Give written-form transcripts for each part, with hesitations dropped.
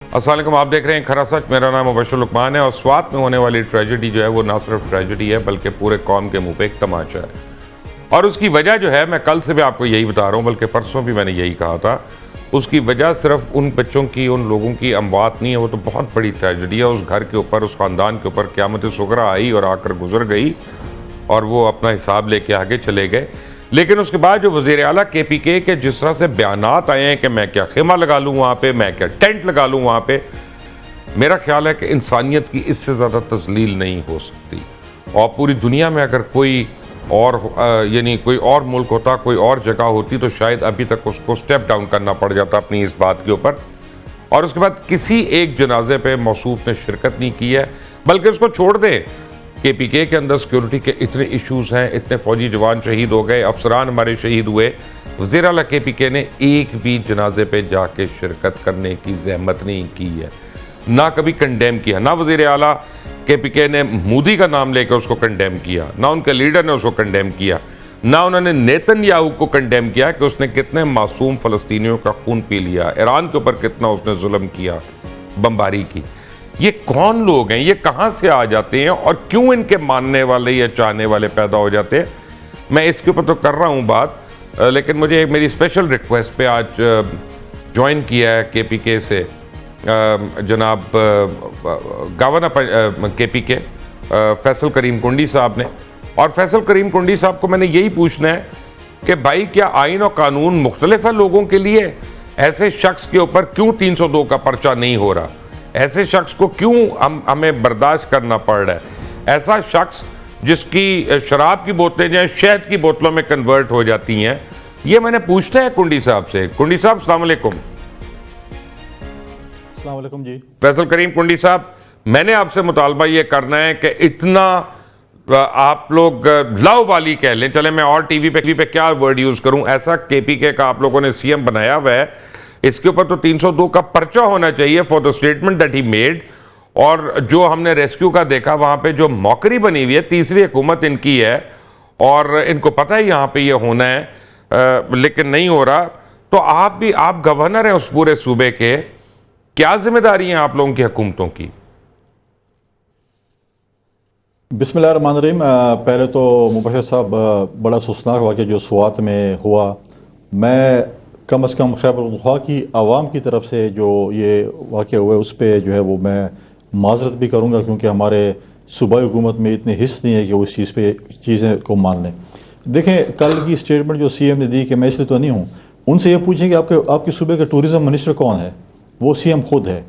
अस्सलाम वालेकुम, आप देख रहे हैं खरा सच। मेरा नाम मुबशर लुकमान है और स्वात में होने वाली ट्रेजेडी जो है वो ना सिर्फ ट्रेजेडी है बल्कि पूरे कौम के मुंह पे एक तमाचा है। और उसकी वजह जो है, मैं कल से भी आपको यही बता रहा हूँ, बल्कि परसों भी मैंने यही कहा था, उसकी वजह सिर्फ उन बच्चों की, उन लोगों की अमवात नहीं है, वो तो बहुत बड़ी ट्रेजेडी है। उस घर के ऊपर, उस ख़ानदान के ऊपर क़यामत सुगरा आई और आकर गुजर गई और वो अपना हिसाब लेके आगे चले गए। लेकिन उसके बाद जो वज़ीर आला KPK के जिस तरह से बयानात आए हैं कि मैं क्या खेमा लगा लूँ वहाँ पे, मैं क्या टेंट लगा लूँ वहाँ पे, मेरा ख्याल है कि इंसानियत की इससे ज़्यादा तज़लील नहीं हो सकती। और पूरी दुनिया में अगर कोई और यानी कोई और मुल्क होता, कोई और जगह होती, तो शायद अभी तक उसको स्टेप डाउन करना पड़ जाता अपनी इस बात के ऊपर। और उसके बाद किसी एक जनाजे पे मौसूफ ने शिरकत नहीं की है, बल्कि उसको छोड़ दें। KPK के अंदर सिक्योरिटी के इतने इश्यूज़ हैं, इतने फ़ौजी जवान शहीद हो गए, अफसरान हमारे शहीद हुए, वज़ीर आला KPK ने एक भी जनाजे पे जाके शिरकत करने की ज़हमत नहीं की है, ना कभी कंडेम किया। ना वज़ीर आला KPK ने मोदी का नाम लेकर उसको कंडेम किया, ना उनके लीडर ने उसको कंडेम किया, ना उन्होंने नेतन्याहू को कंडेम किया कि उसने कितने मासूम फ़लस्तीनियों का खून पी लिया, ईरान के ऊपर कितना उसने जुल्म किया, बमबारी की। ये कौन लोग हैं, ये कहाँ से आ जाते हैं और क्यों इनके मानने वाले या चाहने वाले पैदा हो जाते हैं? मैं इसके ऊपर तो कर रहा हूँ बात, लेकिन मुझे मेरी स्पेशल रिक्वेस्ट पे आज ज्वाइन किया है KPK से जनाब गवर्नर KPK फैसल करीम कुंडी साहब ने। और फैसल करीम कुंडी साहब को मैंने यही पूछना है कि भाई, क्या आइन और कानून मुख्तलिफ है लोगों के लिए? ऐसे शख्स के ऊपर क्यों 302 का पर्चा नहीं हो रहा? ऐसे शख्स को क्यों हमें बर्दाश्त करना पड़ रहा है? ऐसा शख्स जिसकी शराब की बोतलें जो शहद की बोतलों में कन्वर्ट हो जाती हैं, ये मैंने पूछना है कुंडी साहब से। कुंडी साहब अस्सलाम वालेकुम। अस्सलाम वालेकुम जी। फैसल करीम कुंडी साहब, मैंने आपसे मुतालबा ये करना है कि इतना आप लोग लावाली कह लें, चले मैं और टीवी पे क्या वर्ड यूज़ करूं, ऐसा KPK का आप लोगों ने CM बनाया हुआ है, इसके ऊपर तो 302 का पर्चा होना चाहिए for the statement that he made. और जो हमने रेस्क्यू का देखा, वहाँ पे जो मौकरी बनी हुई है, तीसरी हुकूमत इनकी है और इनको पता है यहाँ पे ये होना है, लेकिन नहीं हो रहा। तो आप गवर्नर हैं उस पूरे सूबे के, क्या जिम्मेदारी है आप लोगों की हुकूमतों की? बिस्मिल्लाहिर्रहमानिर्रहीम। पहले तो मुबशर साहब, बड़ा अफसोसनाक वाक़या जो स्वात में हुआ, मैं कम से कम खैबर पख्तूनख्वा की आवाम की तरफ से जो ये वाक़या हुआ है उस पर जो है वो मैं माजरत भी करूँगा, क्योंकि हमारे सूबाई हुकूमत में इतने हिस्स नहीं है कि वो इस चीज़ पे चीज़ें को मान लें। देखें, कल की स्टेटमेंट जो CM ने दी, कि मैं इसलिए तो नहीं हूँ, उनसे ये पूछें कि आपके सूबे का टूरिज़म मिनिस्टर कौन है? वो CM खुद है।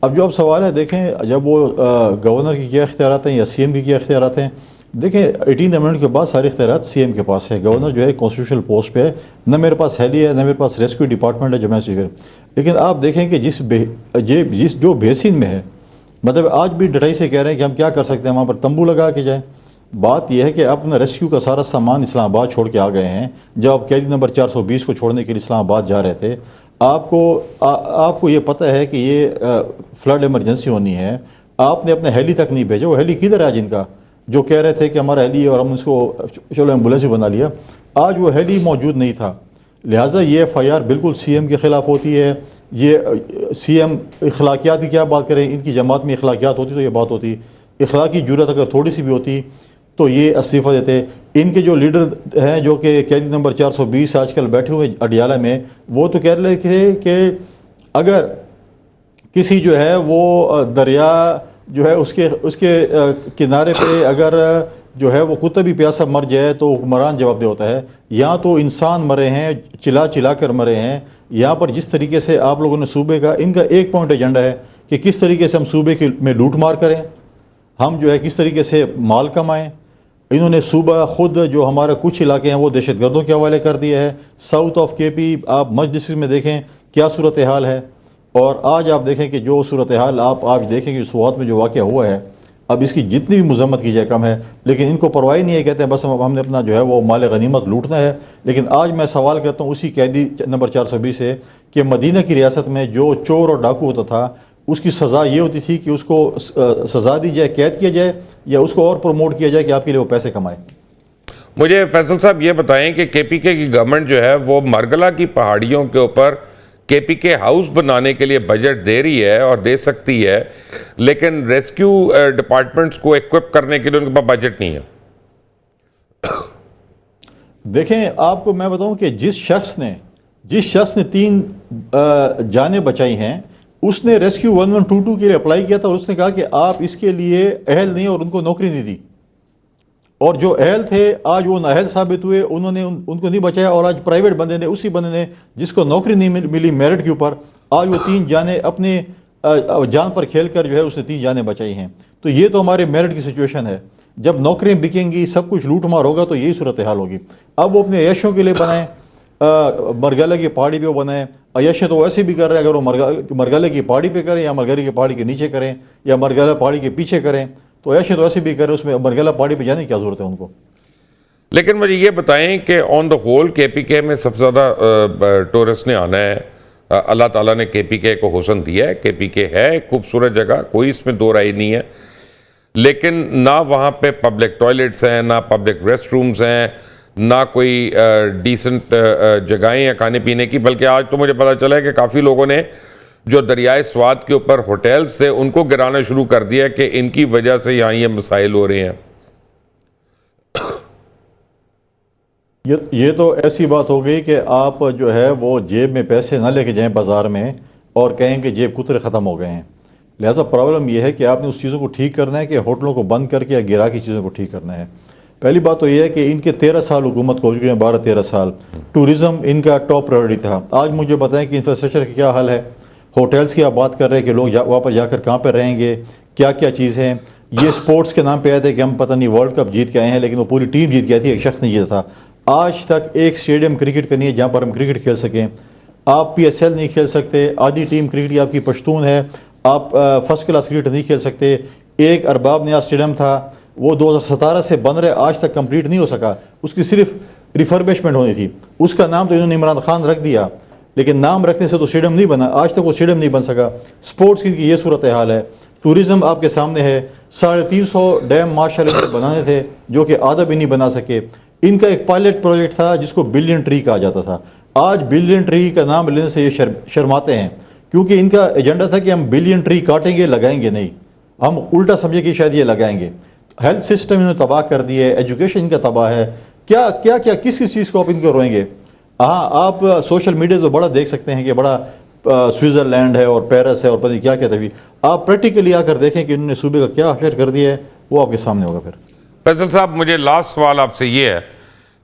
अब जो अब सवाल है, देखें, जब वो गवर्नर की क्या इख्तियारात हैं या CM की क्या इख्तियारात हैं, देखें 18 अमेंडमेंट के बाद सारे इख्तियारात CM के पास है। गवर्नर जो है कॉन्स्टिट्यूशनल पोस्ट पे है, न मेरे पास हेली है, न मेरे पास रेस्क्यू डिपार्टमेंट है जो मैं सीकर। लेकिन आप देखें कि जिस जो बेसिन में है, मतलब आज भी डटाई से कह रहे हैं कि हम क्या कर सकते हैं, वहाँ पर तंबू लगा के जाएँ। बात यह है कि अपना रेस्क्यू का सारा सामान इस्लामाबाद छोड़ के आ गए हैं। जब आप कैदी नंबर 420 को छोड़ने के लिए इस्लामाबाद जा रहे थे, आपको ये पता है कि ये फ्लड इमरजेंसी होनी है, आपने अपने हेली तक नहीं भेजा। वो हेली किधर है जिनका, जो कह रहे थे कि हमारा हेली है और हम उसको चलो एम्बुलेंस भी बना लिया, आज वो हेली मौजूद नहीं था। लिहाजा ये FIR बिल्कुल CM के ख़िलाफ़ होती है। ये CM अखलाकियात की क्या बात करें, इनकी जमात में अखलाकियात होती तो ये बात होती, अखलाकी जुर्रत अगर थोड़ी सी भी होती तो ये इस्तीफ़ा देते। इनके जो लीडर हैं, जो कि कैदी नंबर 420 आजकल बैठे हुए अडियाला में, वो तो कह रहे थे कि अगर किसी जो है वो दरिया जो है उसके किनारे पे अगर जो है वो कुत्ता भी प्यासा मर जाए तो हुक्मरान जवाबदेह होता है। यहाँ तो इंसान मरे हैं, चिल्ला कर मरे हैं। यहाँ पर जिस तरीके से आप लोगों ने सूबे का, इनका एक पॉइंट एजेंडा है कि किस तरीके से हम सूबे में लूट मार करें, हम जो है किस तरीके से माल कमाएं। इन्होंने सूबा खुद जो हमारा कुछ इलाके हैं वो दहशतगर्दों के हवाले कर दिया है। साउथ ऑफ KP आप मज डिस्ट्रिक्ट में देखें क्या सूरत हाल है, और आज आप देखें कि जो सूरत हाल आप आज देखें कि स्वात में जो वाक़या हुआ है, अब इसकी जितनी भी मजम्मत की जाए कम है। लेकिन इनको परवाही नहीं है, कहते हैं बस हमने अपना जो है वो माल गनीमत लूटना है। लेकिन आज मैं सवाल करता हूँ उसी कैदी नंबर 420 से कि मदीना की रियासत में जो चोर और डाकू होता था, उसकी सज़ा ये होती थी कि उसको सज़ा दी जाए, कैद किया जाए, या उसको और प्रमोट किया जाए कि आपके लिए वो पैसे कमाए। मुझे फैसल साहब ये बताएं कि KPK की गवर्नमेंट जो है वो मरगला की पहाड़ियों के ऊपर केपीके हाउस बनाने के लिए बजट दे रही है और दे सकती है, लेकिन रेस्क्यू डिपार्टमेंट्स को इक्विप करने के लिए उनके पास बजट नहीं है। देखें, आपको मैं बताऊं कि जिस शख्स ने 3 जानें बचाई हैं, उसने रेस्क्यू 1122 के लिए अप्लाई किया था और उसने कहा कि आप इसके लिए अहल नहीं, और उनको नौकरी नहीं दी। और जो अहल थे आज वो नाअहल साबित हुए, उन्होंने उनको नहीं बचाया, और आज प्राइवेट बंदे ने, उसी बंदे ने जिसको नौकरी नहीं मिली मेरिट के ऊपर, आज वो 3 जानें अपने जान पर खेल कर जो है उसने 3 जानें बचाई हैं। तो ये तो हमारे मेरिट की सिचुएशन है। जब नौकरियां बिकेंगी, सब कुछ लूट मार होगा, तो यही सूरत हाल होगी। अब वो अपने अयशों के लिए बनाएं, मरगले की पहाड़ी पे वो बनाएं। अयशें तो वैसे भी कर रहे हैं, अगर वो मरगले की पहाड़ी पे करें या मरगले की पहाड़ी के नीचे करें या मरगला पहाड़ी के पीछे करें, तो अयशें तो ऐसे भी करें, उसमें मरगला पहाड़ी पे जाने की क्या जरूरत है उनको। लेकिन मुझे ये बताएं कि ऑन द होल केपीके में सबसे ज़्यादा टूरिस्ट ने आना है। अल्लाह ताला ने केपीके को हुस्न दिया है, केपीके है एक खूबसूरत जगह, कोई इसमें दो राय नहीं है, लेकिन ना वहाँ पे पब्लिक टॉयलेट्स हैं, ना पब्लिक रेस्ट रूम्स हैं, ना कोई डिसेंट जगहें हैं खाने पीने की। बल्कि आज तो मुझे पता चला है कि काफ़ी लोगों ने जो दरियाए स्वात के ऊपर होटल्स थे उनको गिराना शुरू कर दिया कि इनकी वजह से यहाँ ये मसाइल हो रहे हैं। ये तो ऐसी बात हो गई कि आप जो है वो जेब में पैसे ना लेके जाएं बाज़ार में और कहें कि जेब कुतरे ख़त्म हो गए हैं। लिहाजा प्रॉब्लम यह है कि आपने उस चीज़ों को ठीक करना है कि होटलों को बंद करके या गिरा की चीज़ों को ठीक करना है। पहली बात तो यह है कि इनके 13 साल हुकूमत को हो चुके हैं, 12-13 साल। टूरिज़्म इनका टॉप प्रायोरिटी था। आज मुझे बताएं कि इंफ्रास्ट्रक्चर की क्या हाल है। होटल्स की आप बात कर रहे हैं कि लोग वापस जाकर कहाँ पर रहेंगे, क्या क्या चीज़ हैं। ये स्पोर्ट्स के नाम पे आए थे कि हम पता नहीं वर्ल्ड कप जीत के आए हैं, लेकिन वो पूरी टीम जीत गई थी, एक शख्स नहीं जीता था। आज तक एक स्टेडियम क्रिकेट का नहीं है जहाँ पर हम क्रिकेट खेल सकें। आप PSL नहीं खेल सकते, आधी टीम क्रिकेट की आपकी पश्तून है, आप फर्स्ट क्लास क्रिकेट नहीं खेल सकते। एक अरबाब नया स्टेडियम था, वो 2017 से बन रहे, आज तक कंप्लीट नहीं हो सका। उसकी सिर्फ रिफर्बिशमेंट होनी थी, उसका नाम तो इन्होंने इमरान खान रख दिया, लेकिन नाम रखने से तो स्टेडियम नहीं बना। आज तक वो स्टेडियम नहीं बन सका। स्पोर्ट्स की ये सूरत हाल है। टूरिज़्म आपके सामने है। 350 डैम माशाअल्लाह बनाने थे जो कि आधा भी नहीं बना सके। इनका एक पायलट प्रोजेक्ट था जिसको बिलियन ट्री कहा जाता था। आज बिलियन ट्री का नाम लेने से ये शर्माते हैं, क्योंकि इनका एजेंडा था कि हम बिलियन ट्री काटेंगे, लगाएंगे नहीं। हम उल्टा समझे कि शायद ये लगाएंगे। हेल्थ सिस्टम इन्होंने तबाह कर दिया है, एजुकेशन इनका तबाह है। क्या क्या क्या किस किस चीज़ को आप इनको रोएंगे। हाँ, आप सोशल मीडिया तो बड़ा देख सकते हैं कि बड़ा स्विट्ज़रलैंड है और पेरिस है और पता नहीं क्या क्या तभी। आप प्रैक्टिकली आकर देखें कि इन्होंने सूबे का क्या हशर कर दिया है, वो आपके सामने होगा। फिर फैसल साहब, मुझे लास्ट सवाल आपसे ये है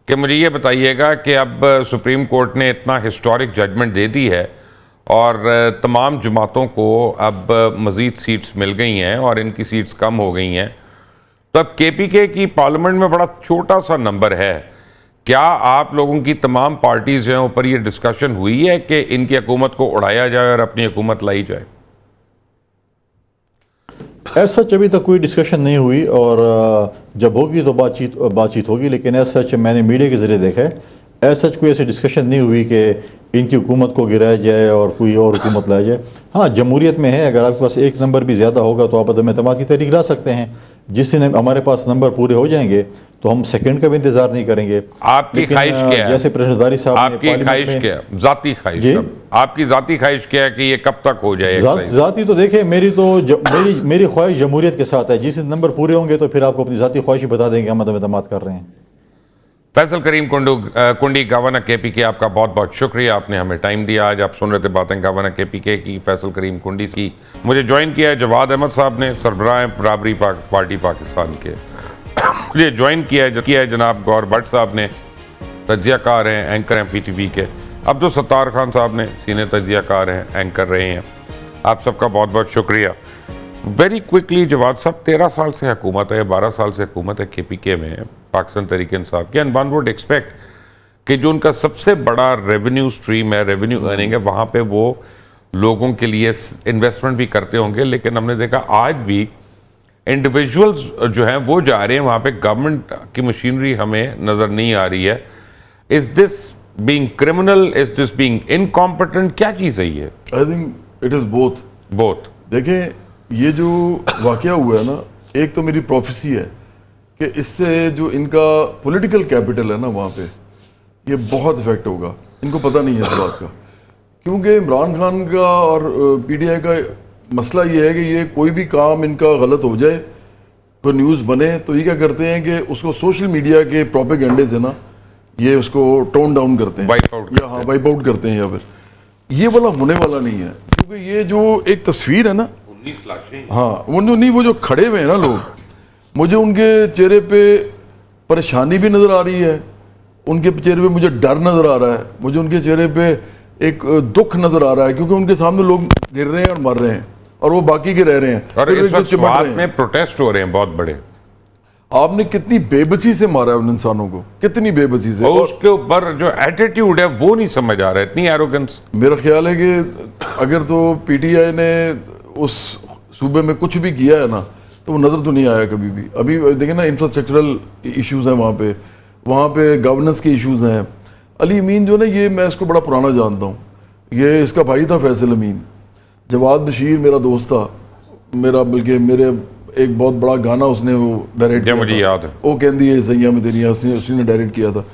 कि मुझे ये बताइएगा कि अब सुप्रीम कोर्ट ने इतना हिस्टोरिक जजमेंट दे दी है और तमाम जमातों को अब मज़ीद सीट्स मिल गई हैं और इनकी सीट्स कम हो गई हैं, तो अब केपीके की पार्लियामेंट में बड़ा छोटा सा नंबर है। क्या आप लोगों की तमाम पार्टीज़ जो हैं ऊपर ये डिस्कशन हुई है कि इनकी हुकूमत को उड़ाया जाए और अपनी हुकूमत लाई जाए? ऐसा अभी तक कोई डिस्कशन नहीं हुई, और जब होगी तो बातचीत होगी, लेकिन ऐसा मैंने मीडिया के ज़रिए देखा है, ऐसा कोई ऐसी डिस्कशन नहीं हुई कि इनकी हुकूमत को गिराया जाए और कोई और हुकूमत लाया जाए। हाँ, जमहूरियत में है, अगर आपके पास एक नंबर भी ज़्यादा होगा तो आप अदम एतमाद की तहरीक ला सकते हैं। जिस दिन हमारे पास नंबर पूरे हो जाएंगे तो हम सेकंड का भी इंतजार नहीं करेंगे। आपकी ख्वाहिश क्या है? जैसे प्रेसिडेंट साहब ने आपकी ख्वाहिश क्या है? जाती ख्वाहिश, आपकी जाती ख्वाहिश क्या है कि ये कब तक हो जाए? जाती तो देखें, मेरी ख्वाहिश जमहूरियत के साथ है। जिस दिन नंबर पूरे होंगे तो फिर आपको अपनी जाती ख्वाहिश बता देंगे हम अदम एतमाद कर रहे हैं। फैसल करीम कुंडी, गवर्नर केपीके, आपका बहुत बहुत शुक्रिया, आपने हमें टाइम दिया। आज आप सुन रहे थे बातें गवर्नर केपीके की, फैसल करीम कुंडी की। मुझे ज्वाइन किया है जवाद अहमद साहब ने, सरबराह बराबरी पार्टी पाकिस्तान के। मुझे ज्वाइन किया है जनाब गौर भट्ट साहब ने, तजियाकार हैं, एंकर हैं PTV के। अब्दुल सत्तार खान साहब ने, सीनियर तजियाकार हैं, एंकर रहे हैं। आप सबका बहुत बहुत शुक्रिया। वेरी क्विकली जवाद साहब, 13 साल से हुकूमत है, 12 साल से हुकूमत है केपीके में, पाकिस्तान तहरीक इंसाफ की, एंड वन वुड एक्सपेक्ट कि जो उनका सबसे बड़ा रेवेन्यू स्ट्रीम है, रेवेन्यू अर्निंग है, वहाँ पे वो लोगों के लिए इन्वेस्टमेंट भी करते होंगे। लेकिन हमने देखा आज भी इंडिविजुअल्स जो हैं वो जा रहे हैं वहाँ पे, गवर्नमेंट की मशीनरी हमें नज़र नहीं आ रही है। Is this being criminal, is this being incompetent, क्या चीज़ है ये? I think it is both. देखें, ये जो वाकया हुआ है ना, एक तो मेरी प्रोफेसी है कि इससे जो इनका पॉलिटिकल कैपिटल है ना वहाँ पे, ये बहुत इफेक्ट होगा। इनको पता नहीं है इस बात का क्योंकि इमरान खान का और पीटीआई का मसला ये है कि ये कोई भी काम इनका गलत हो जाए, कोई न्यूज़ बने तो ये क्या करते हैं कि उसको सोशल मीडिया के प्रोपेगेंडे से ना ये उसको टोन डाउन करते हैं, वाइप आउट या हाँ वाइप आउट करते हैं, या फिर ये वाला होने वाला नहीं है। क्योंकि ये जो एक तस्वीर है ना, 19 लाशें, हाँ वो जो खड़े हुए हैं ना लोग, मुझे उनके चेहरे पे परेशानी भी नज़र आ रही है, उनके चेहरे पे मुझे डर नज़र आ रहा है, मुझे उनके चेहरे पे एक दुख नज़र आ रहा है, क्योंकि उनके सामने लोग गिर रहे हैं और मर रहे हैं और वो बाकी के रह रहे हैं। और फिर इस जो वक्त चिमट स्वात रहे हैं। में प्रोटेस्ट हो रहे हैं बहुत बड़े। आपने कितनी बेबसी से मारा है उन इंसानों को, कितनी बेबसी से। और उसके ऊपर जो एटीट्यूड है वो नहीं समझ आ रहा है, इतनी एरोगेंस। मेरा ख्याल है कि अगर तो पीटीआई ने उस सूबे में कुछ भी किया है ना, तो वो नज़र तो नहीं आया कभी भी। अभी देखें ना, इंफ्रास्ट्रक्चरल इश्यूज़ हैं वहाँ पे गवर्नेंस के इश्यूज़ हैं। अली अमीन जो ना, ये मैं इसको बड़ा पुराना जानता हूँ, ये इसका भाई था फैसल अमीन। जवाद बशीर मेरा दोस्त था, बल्कि मेरे एक बहुत बड़ा गाना उसने वो डायरेक्ट किया, मुझे याद है, वो कहती है सैया में तेरी उसी ने डायरेक्ट किया था।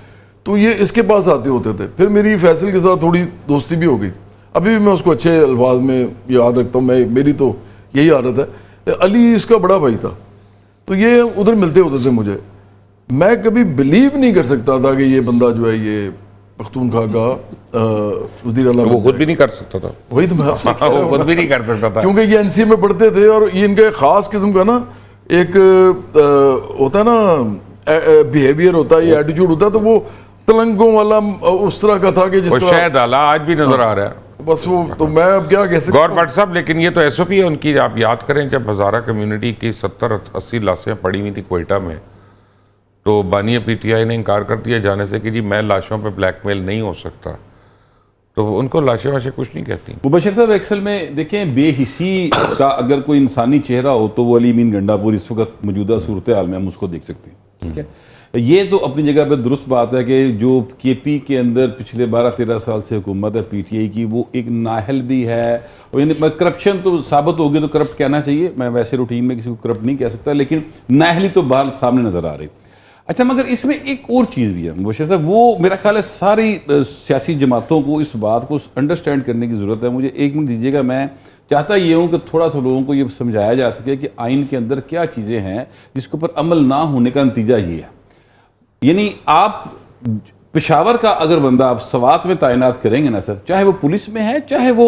तो ये इसके पास आते होते थे, फिर मेरी फैसल के साथ थोड़ी दोस्ती भी हो गई। अभी भी मैं उसको अच्छे अल्फाज में याद रखता हूँ, मेरी तो यही आदत है। अली इसका बड़ा भाई था, तो ये उधर मिलते होते थे मुझे। मैं कभी बिलीव नहीं कर सकता था कि ये बंदा जो है ये पख्तूनख्वा का वज़ीर आला, वो खुद भी नहीं कर सकता था। वही तो मैं आपसे कह रहा हूँ वो खुद भी नहीं कर सकता था, क्योंकि ये एनसीए में पढ़ते थे और ये इनका खास किस्म का ना एक होता है ना बिहेवियर होता है, ये एटीट्यूड होता है, तो वो तलंगों वाला उस तरह का था कि जिस तरह शायद आला आज भी नजर आ रहा है बस वो। तो मैं अब क्या कह सकता गौर भट्ट साहब, लेकिन ये तो एसओपी है उनकी। आप याद करें, जब हज़ारा कम्युनिटी की 70-80 लाशें पड़ी हुई थी कोयटा में, तो बानी पीटीआई ने इनकार कर दिया जाने से कि जी मैं लाशों पे ब्लैकमेल नहीं हो सकता, तो उनको लाशें वाशें कुछ नहीं कहती। मुबशर साहब, एक्सल में देखें, बेहिसी का अगर कोई इंसानी चेहरा हो तो वो अली अमीन गंडापुर इस वक्त मौजूदा सूरत हाल में हम उसको देख सकते हैं। ठीक है, ये तो अपनी जगह पर दुरुस्त बात है कि जो केपी के अंदर पिछले 12-13 साल से हुकूमत है पीटीआई की, वो एक नाहल भी है। और यानी करप्शन तो साबित होगी तो करप्ट कहना चाहिए, मैं वैसे रूटीन में किसी को करप्ट नहीं कह सकता, लेकिन नाहली तो बाहर सामने नजर आ रही। अच्छा, मगर इसमें एक और चीज़ भी है मुबशर साहब, वो मेरा ख्याल है सारी सियासी जमातों को इस बात को अंडरस्टैंड करने की ज़रूरत है। मुझे 1 मिनट दीजिएगा, मैं चाहता ये हूँ कि थोड़ा सा लोगों को ये समझाया जा सके कि आइन के अंदर क्या चीज़ें हैं जिसके ऊपर अमल ना होने का नतीजा ये है। यानी आप पेशावर का अगर बंदा आप सवात में तैनात करेंगे ना सर, चाहे वो पुलिस में है चाहे वो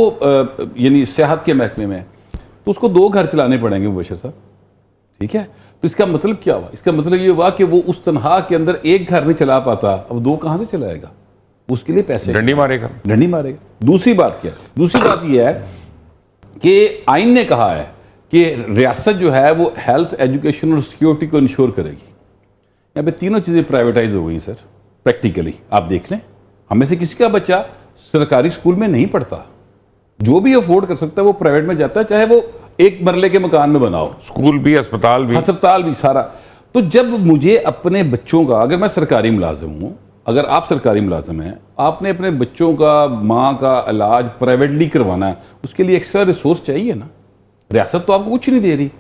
यानी सेहत के महकमे में है, तो उसको 2 घर चलाने पड़ेंगे मुबशर साहब। ठीक है, तो इसका मतलब क्या हुआ? इसका मतलब ये हुआ कि वो उस तनख्वाह के अंदर 1 घर नहीं चला पाता, अब 2 कहां से चलाएगा? उसके लिए पैसे डंडी मारेगा। दूसरी बात क्या है? दूसरी बात यह है कि आइन ने कहा है कि रियासत जो है वो हेल्थ, एजुकेशन और सिक्योरिटी को इंश्योर करेगी। यहाँ पे तीनों चीज़ें प्राइवेटाइज हो गई सर। प्रैक्टिकली आप देख लें, हमें से किसी का बच्चा सरकारी स्कूल में नहीं पढ़ता, जो भी अफोर्ड कर सकता है वो प्राइवेट में जाता है, चाहे वो 1 मरले के मकान में बनाओ, स्कूल भी, अस्पताल भी सारा। तो जब मुझे अपने बच्चों का, अगर मैं सरकारी मुलाजिम हूँ, अगर आप सरकारी मुलाजिम हैं, आपने अपने बच्चों का, माँ का इलाज प्राइवेटली करवाना है, उसके लिए एक्स्ट्रा रिसोर्स चाहिए ना। रियासत तो आपको कुछ नहीं दे रही,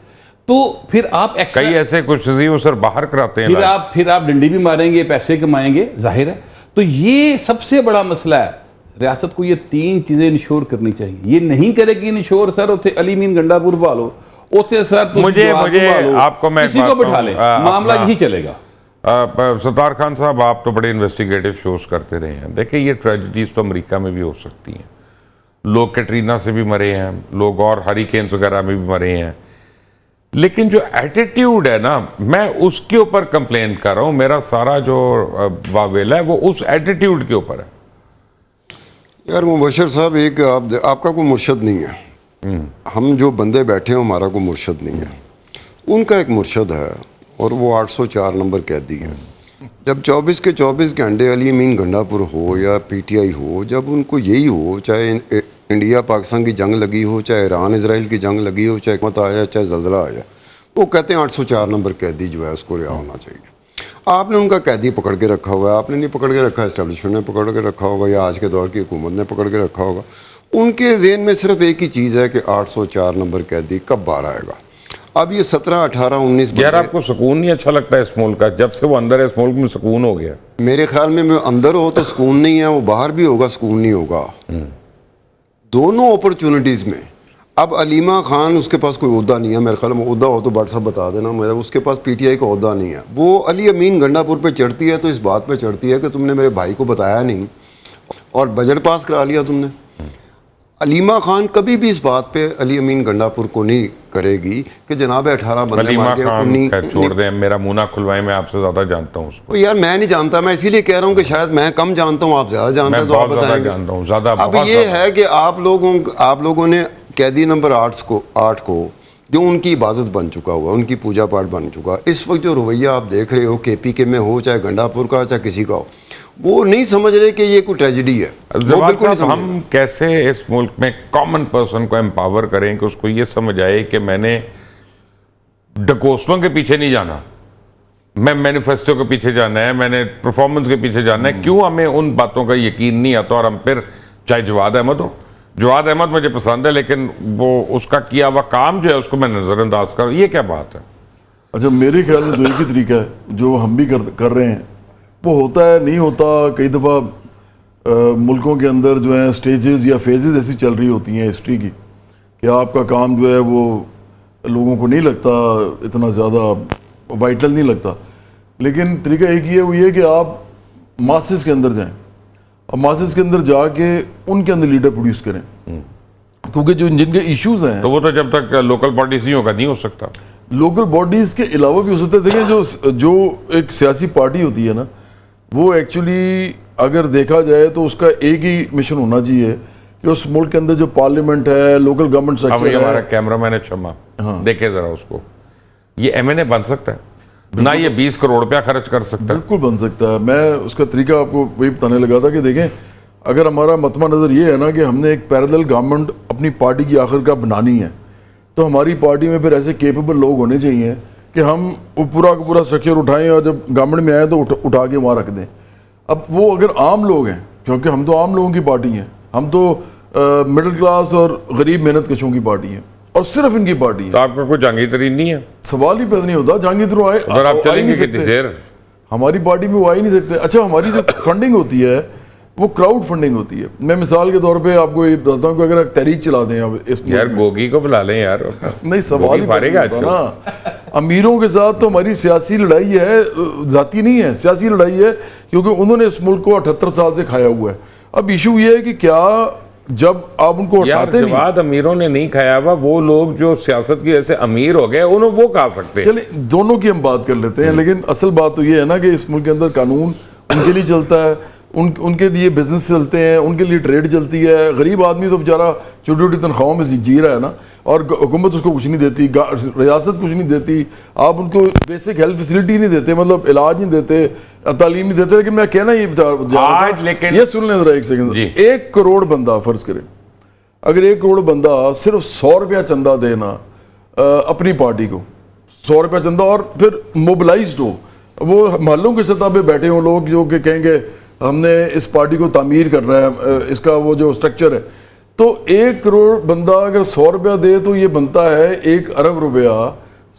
तो फिर आप कई ऐसे कुछ सर बाहर कराते हैं, फिर आप डंडी भी मारेंगे, पैसे कमाएंगे, जाहिर है। तो ये सबसे बड़ा मसला है। रियासत को ये 3 चीजें इंश्योर करनी चाहिए। ये नहीं करेगी इंश्योर सर, उसे अली अमीन गंडापुर वालो, उसे सर मुझे आपको मैं किसी को बिठा ले, मामला यही चलेगा। सत्तार खान साहब, आप तो बड़े इन्वेस्टिगेटिव शोज करते रहे हैं। देखिए, ये ट्रेजेडीज तो अमेरिका में भी हो सकती हैं। लोग कैटरीना से भी मरे हैं, लोग और हरिकेन्स वगैरह में भी मरे हैं, लेकिन जो एटीट्यूड है ना, मैं उसके ऊपर कंप्लेन कर रहा हूं। मेरा सारा जो वावेला है वो उस एटीट्यूड के ऊपर है। यार मुबशर साहब, एक आपका कोई मुर्शद नहीं है। हम जो बंदे बैठे हैं हमारा कोई मुर्शद नहीं है, उनका एक मुर्शद है और वो 804 नंबर कैदी है। जब 24 के 24 घंटे अली अमीन गंडापुर हो या पीटीआई हो, जब उनको यही हो, चाहे इंडिया पाकिस्तान की जंग लगी हो, चाहे ईरान इसराइल की जंग लगी हो, चाहे मत आया, चाहे जल्जला आया, वो कहते हैं 804 नंबर कैदी जो है उसको रिहा होना चाहिए। आपने उनका कैदी पकड़ के रखा हुआ है, आपने नहीं पकड़ के रखा, इस्टेब्लिशमेंट ने पकड़ के रखा होगा या आज के दौर की हुकूमत ने पकड़ के रखा होगा। उनके ज़हन में सिर्फ एक ही चीज़ है कि 804 नंबर कैदी कब बाहर आएगा। अब ये 17, 18, 19 यार, आपको सुकून नहीं अच्छा लगता है इस मुल्क का? जब से वो अंदर है इस मुल्क में सुकून हो गया। मेरे ख्याल में अंदर हो तो सुकून नहीं है, वो बाहर भी होगा सुकून नहीं होगा। दोनों अपॉर्चुनिटीज़ में। अब अलीमा खान, उसके पास कोई ओहदा नहीं है, मेरे ख्याल में ओहदा हो तो भट्ट साहब बता देना, मेरा उसके पास पीटीआई का ओहदा नहीं है। वो अली अमीन गंडापुर पे चढ़ती है तो इस बात पे चढ़ती है कि तुमने मेरे भाई को बताया नहीं और बजट पास करा लिया तुमने। अलीमा खान कभी भी इस बात पे अली अमीन गंडापुर को नहीं करेगी कि जनाब 18 बंदे अलीमा मार के खान खैर छोड़ दें, मेरा मुंह ना खुलवाएं, मैं आपसे ज़्यादा जानता हूँ उसको। तो यार मैं नहीं जानता, मैं इसीलिए कह रहा हूँ कि शायद मैं कम जानता हूँ, आप ज़्यादा जानते हैं, तो आप बहुत ज़्यादा बताएंगे। जानता हूँ, ज़्यादा। अब ये है कि आप लोगों ने कैदी नंबर 8 को जो उनकी इबादत बन चुका हुआ, उनकी पूजा पाठ बन चुका, इस वक्त जो रवैया आप देख रहे हो KPK में हो, चाहे गंडापुर का, चाहे किसी का हो, वो नहीं समझ रहे कि ये कोई ट्रेजेडी है। वो बिल्कुल नहीं समझ हम कैसे इस मुल्क में कॉमन पर्सन को एम्पावर करें कि उसको ये समझ आए कि मैंने डकोस्टों के पीछे नहीं जाना, मैं मैनिफेस्टो के पीछे जाना है, मैंने परफॉर्मेंस के पीछे जाना है। क्यों हमें उन बातों का यकीन नहीं आता और हम फिर, चाहे जवाद अहमद हो, जवाद अहमद मुझे पसंद है, लेकिन वो उसका किया हुआ काम जो है उसको मैं नज़रअंदाज कर, ये क्या बात है? अच्छा, मेरे ख्याल में जो एक ही तरीका है जो हम भी कर रहे हैं, वो होता है नहीं होता। कई दफ़ा मुल्कों के अंदर जो है स्टेजेस या फेजेस ऐसी चल रही होती हैं हिस्ट्री की कि आपका काम जो है वो लोगों को नहीं लगता इतना ज़्यादा वाइटल नहीं लगता, लेकिन तरीका एक ही है, वो ये कि आप मासेस के अंदर जाएं और मासेस के अंदर जाके उनके अंदर लीडर प्रोड्यूस करें, क्योंकि जो जिनके इश्यूज हैं, तो वो तो जब तक लोकल बॉडीज नहीं होगा नहीं हो सकता। लोकल बॉडीज़ के अलावा भी हो सकता है। देखिए, जो एक सियासी पार्टी होती है ना, वो एक्चुअली अगर देखा जाए तो उसका एक ही मिशन होना चाहिए कि उस मुल्क के अंदर जो पार्लियामेंट है, लोकल गवर्नमेंट अब स्ट्रक्चर ये है। हमारा कैमरामैन है क्षमा, देखे जरा उसको, ये MNA बन सकता है ना, ये 20 करोड़ रुपया खर्च कर सकता है? बिल्कुल बन सकता है। मैं उसका तरीका आपको वही बताने लगा था कि देखें, अगर हमारा मतमा नज़र ये है ना कि हमने एक पैरेलल गवर्नमेंट अपनी पार्टी की आखिरकार बनानी है, तो हमारी पार्टी में फिर ऐसे केपेबल लोग होने चाहिए कि हम वो पूरा का पूरा स्ट्रक्चर उठाएं और जब गवर्नमेंट में आए तो उठा के वहाँ रख दें। अब वो अगर आम लोग हैं, क्योंकि हम तो आम लोगों की पार्टी हैं, हम तो मिडिल क्लास और गरीब मेहनत कशों की पार्टी हैं और सिर्फ इनकी पार्टी है, तो आपका कोई जहांगीर तरीन नहीं है? सवाल ही पैदा नहीं होता। जहांगीर आए, अगर आप आ ही चलेंगे नहीं कितनी सकते। देर? हमारी पार्टी में वो आ ही नहीं सकते। अच्छा, हमारी जो फंडिंग होती है वो क्राउड फंडिंग होती है। मैं मिसाल के तौर पे आपको ये बताता हूँ कि अगर तहरीक चला दें अब इस यार गोगी को बुला लें यार, नहीं, सवाल गोगी ही फारिग पैदा आज नहीं होता ना। अमीरों के साथ तो हमारी सियासी लड़ाई है, जाती नहीं है, सियासी लड़ाई है, क्योंकि उन्होंने इस मुल्क को 78 साल से खाया हुआ है। अब इशू ये है कि क्या जब आप उनको यार हटाते नहीं, जवाद अमीरों ने नहीं खाया हुआ, वो लोग जो सियासत की वजह से अमीर हो गए उन्होंने वो खा सकते हैं। चलिए दोनों की हम बात कर लेते हैं, लेकिन असल बात तो ये है ना कि इस मुल्क के अंदर कानून उनके लिए चलता है, उनके लिए बिजनेस चलते हैं, उनके लिए ट्रेड चलती है। गरीब आदमी तो बेचारा छोटी छोटी तनख्वाहों में जी रहा है ना, और हुकूमत उसको कुछ नहीं देती, रियासत कुछ नहीं देती, आप उनको बेसिक हेल्थ फैसिलिटी नहीं देते, मतलब इलाज नहीं देते, तालीम नहीं देते। लेकिन मैं कहना आज लेकिन ये सुन लें जरा एक सेकंड, 1 करोड़ बंदा फर्ज करें, अगर 1 करोड़ बंदा सिर्फ 100 रुपया चंदा देना अपनी पार्टी को, 100 रुपया चंदा, और फिर मोबिलाइज्ड हो, वो महलों की सतह पे बैठे हों लोग जो कि कहेंगे हमने इस पार्टी को तामीर करना है, इसका वो जो स्ट्रक्चर है, तो 1 करोड़ बंदा अगर 100 रुपया दे तो ये बनता है 1 अरब रुपया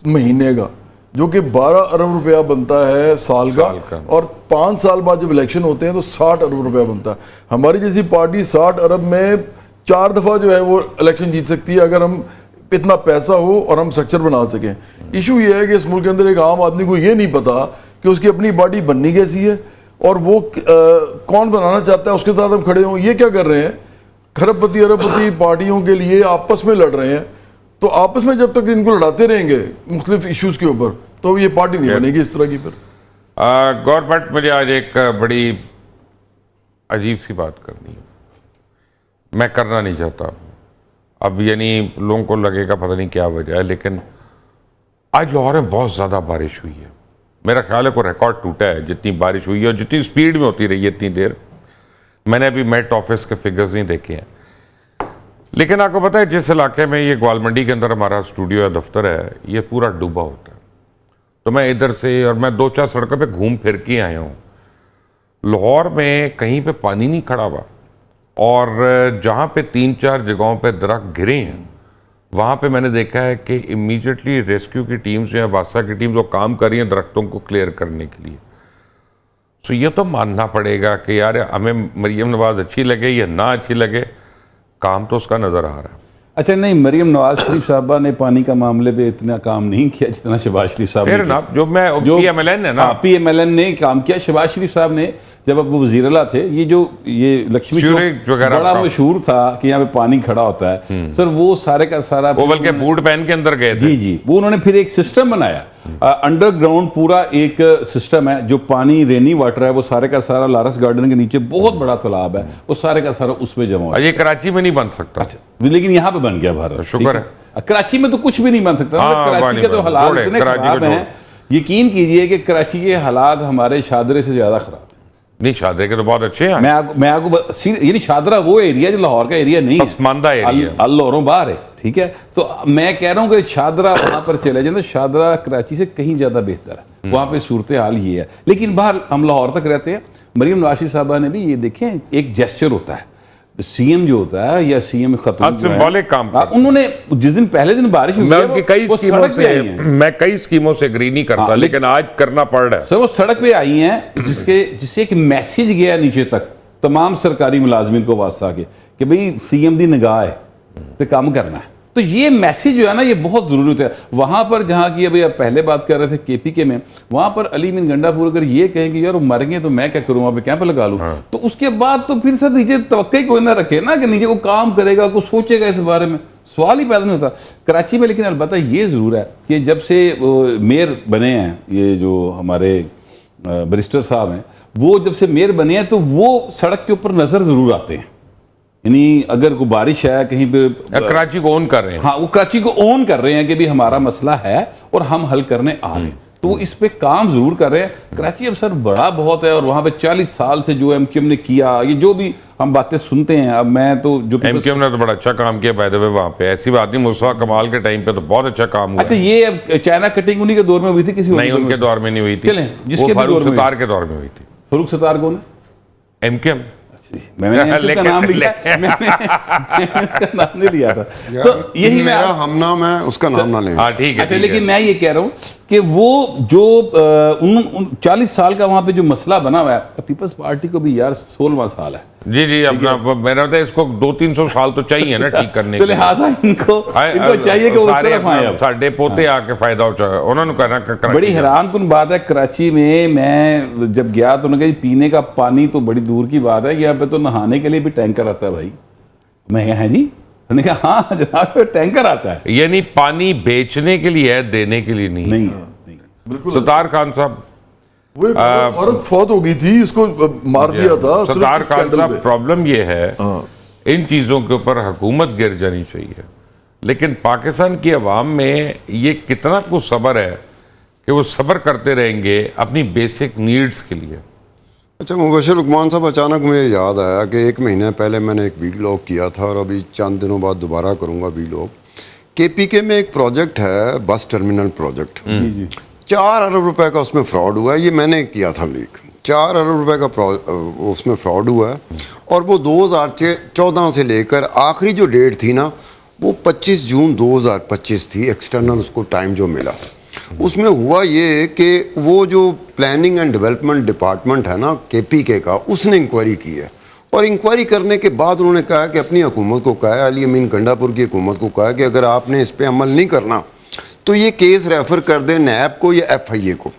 महीने का, जो कि 12 अरब रुपया बनता है साल का। और 5 साल बाद जब इलेक्शन होते हैं तो 60 अरब रुपया बनता है। हमारी जैसी पार्टी 60 अरब में 4 दफ़ा जो है वो इलेक्शन जीत सकती है, अगर हम इतना पैसा हो और हम स्ट्रक्चर बना सकें। इशू ये है कि इस मुल्क के अंदर एक आम आदमी को ये नहीं पता कि उसकी अपनी पार्टी बननी कैसी है और वो कौन बनाना चाहता है, उसके साथ हम खड़े हों। ये क्या कर रहे हैं, खरबपति अरबपति पार्टियों के लिए आपस में लड़ रहे हैं, तो आपस में जब तक इनको लड़ाते रहेंगे मुख्तलिफ इश्यूज़ के ऊपर, तो ये पार्टी नहीं बनेगी इस तरह की। फिर गवर्नमेंट, मुझे आज एक बड़ी अजीब सी बात करनी है, मैं करना नहीं चाहता अब, यानी लोगों को लगेगा पता नहीं क्या वजह है, लेकिन आज लाहौर में बहुत ज़्यादा बारिश हुई है। मेरा ख्याल है कोई रिकॉर्ड टूटा है जितनी बारिश हुई है और जितनी स्पीड में होती रही है इतनी देर। मैंने अभी मेट ऑफिस के फिगर्स नहीं देखे हैं, लेकिन आपको पता है जिस इलाके में ये ग्वालमंडी के अंदर हमारा स्टूडियो या दफ्तर है, ये पूरा डूबा होता है। तो मैं इधर से, और मैं 2-4 सड़कों पे घूम फिर के आया हूँ, लाहौर में कहीं पे पानी नहीं खड़ा हुआ, और जहाँ पे 3-4 जगहों पे दरख्त गिरे हैं वहाँ पे मैंने देखा है कि इमीडिएटली रेस्क्यू की टीम्स या वासा की टीम्स वो काम कर रही हैं दरख्तों को क्लियर करने के लिए। सो ये तो मानना पड़ेगा कि यार हमें मरीम नवाज अच्छी लगे या ना अच्छी लगे, काम तो उसका नजर आ रहा है। अच्छा नहीं, मरियम नवाज शरीफ साहबा ने पानी का मामले पे इतना काम नहीं किया जितना शहबाज शरीफ साहब ने फिर ना किया। जो मैं PMLN है ना, PMLN ने काम किया। शहबाज शरीफ साहब ने जब अब वो वज़ीर-ए-आला थे, ये लक्ष्मी सीवरेज चौक वगैरह बड़ा का। मशहूर था कि यहाँ पे पानी खड़ा होता है सर, वो सारे का सारा वो बल्कि बूट पहन के अंदर गए थे। जी जी, वो उन्होंने फिर एक सिस्टम बनाया, अंडरग्राउंड पूरा एक सिस्टम है, जो पानी रेनी वाटर है वो सारे का सारा लारस गार्डन के नीचे बहुत बड़ा तालाब है, वो सारे का सारा उसमें जमा हुआ है। ये कराची में नहीं बन सकता। लेकिन यहाँ पे बन गया भारत, शुक्र ठीक है। कराची में तो कुछ भी नहीं बन सकता। हाँ, कराची के तो हालात इतने खराब हैं, यकीन कीजिए कि कराची के हालात हमारे शादरे से ज्यादा खराब। नहीं, शादरे के तो बहुत अच्छे हैं। मैं आपको यानी शादरा वो एरिया जो लाहौर का एरिया नहीं है, पसमानदा एरिया, लाहौरों बाहर है, ठीक है। तो मैं कह रहा हूँ कि शादरा वहां पर चले जाए तो शादरा कराची से कहीं ज्यादा बेहतर है, वहां पे सूरत हाल ये है। लेकिन बाहर हम लाहौर तक रहते हैं। मरियम नवाज शरीफ साहबा ने भी ये देखें, एक जेस्चर होता है, सीएम जो होता है या सीएम खतून सिंबॉलिक काम उन्होंने जिस दिन पहले दिन बारिश हुई, मैं उनकी कई स्कीमों से एग्री नहीं करता, लेकिन आज करना पड़ रहा है। सर वो सड़क पे आई हैं जिससे एक मैसेज गया नीचे तक तमाम सरकारी मुलाजमीन को वास्ता के कि भाई सीएम दी निगाह है तो काम करना है। तो ये मैसेज जो है ना, ये बहुत जरूरी होता है। वहां पर जहां की अभी आप पहले बात कर रहे थे KPK में, वहां पर अली मीन गंडापुर अगर ये कहें कि यार वो मर गए तो मैं क्या करूं, वहां पे कैंप लगा लूं, तो उसके बाद तो फिर सर नीचे तवक्को ही कोई ना रखे ना कि नीचे को काम करेगा, कुछ सोचेगा इस बारे में, सवाल ही पैदा नहीं होता कराची में। लेकिन अलबत्ता ये जरूर है कि जब से मेयर बने हैं ये जो हमारे बैरिस्टर साहब हैं, वो जब से मेयर बने हैं तो वो सड़क के ऊपर नजर जरूर आते हैं। यानी अगर कोई बारिश है कहीं पे, कराची को ओन कर रहे हैं। हाँ, वो कराची को ओन कर रहे हैं कि भी हमारा मसला है और हम हल करने आ रहे हैं, तो वो इस पे काम जरूर कर रहे हैं। कराची अब सर बड़ा बहुत है और वहां पे 40 साल से जो MQM ने किया, ये जो भी हम बातें सुनते हैं, अब मैं तो जो MQM ने तो बड़ा अच्छा काम किया बाय द वे वहां पे, ऐसी बात नहीं। मुस्तफा कमाल के टाइम पे तो बहुत अच्छा काम हुआ। अच्छा, ये अब चाइना कटिंग उन्हीं के दौर में हुई थी, किसी नहीं, उनके दौर में नहीं हुई थी, चलें, जिसके फारूक सत्तार के दौर में हुई थी। फारूक सत्तार कौन है? MQM मैंने उसका नाम लिया, मैंने उसका नाम नहीं लिया था, तो यही मेरा हम नाम है, उसका नाम ना लें। हाँ ठीक है। अच्छा, लेकिन मैं ये कह रहा हूँ कि वो जो 40 साल का वहां पे जो मसला बना हुआ है, पीपल्स पार्टी को भी यार 16वां साल है। जी जी, अपना मेरा तो इसको 200-300 साल तो चाहिए ना ठीक करने तो लिहाजा इनको चाहिए कि वो उस तरफ आए। अब साडे पोते आके फायदा उठाए, उन्होंने करना। बड़ी हैरानकुन बात है, कराची में मैं जब गया तो उन्होंने कहा पीने का पानी तो बड़ी दूर की बात है, यहाँ पे तो नहाने के लिए भी टैंकर आता है भाई। मैं कहा है जी, उन्होंने कहा हाँ जनाब टैंकर आता है। यानी पानी बेचने के लिए है, देने के लिए नहीं। बिल्कुल। सत्तार खान साहब, वो औरत फौत हो गई थी, उसको मार दिया था। सत्तार खान साहब, प्रॉब्लम ये है इन चीज़ों के ऊपर हुकूमत गिर जानी चाहिए, लेकिन पाकिस्तान की अवाम में ये कितना कुछ सब्र है कि वो सब्र करते रहेंगे अपनी बेसिक नीड्स के लिए। अच्छा मुबशर लुकमान साहब, अचानक मुझे याद आया कि 1 महीने पहले मैंने एक वीलॉग किया था और अभी चंद दिनों बाद दोबारा करूँगा वीलॉग। KPK में एक प्रोजेक्ट है, बस टर्मिनल प्रोजेक्ट, 4 अरब रुपए का उसमें फ्रॉड हुआ है। ये मैंने किया था लीक। 4 अरब रुपए का उसमें फ्रॉड हुआ है और वो 2014 से लेकर आखिरी जो डेट थी ना, वो 25 जून 2025 थी, एक्सटर्नल उसको टाइम जो मिला। उसमें हुआ ये कि वो जो प्लानिंग एंड डेवलपमेंट डिपार्टमेंट है ना KPK का, उसने इंक्वायरी की है और इंक्वायरी करने के बाद उन्होंने कहा कि अपनी हुकूमत को कहा है, अली अमीन गंडापुर की हुकूमत को कहा कि अगर आपने इस पर अमल नहीं करना तो ये केस रेफ़र कर दें नैब को या FIA को।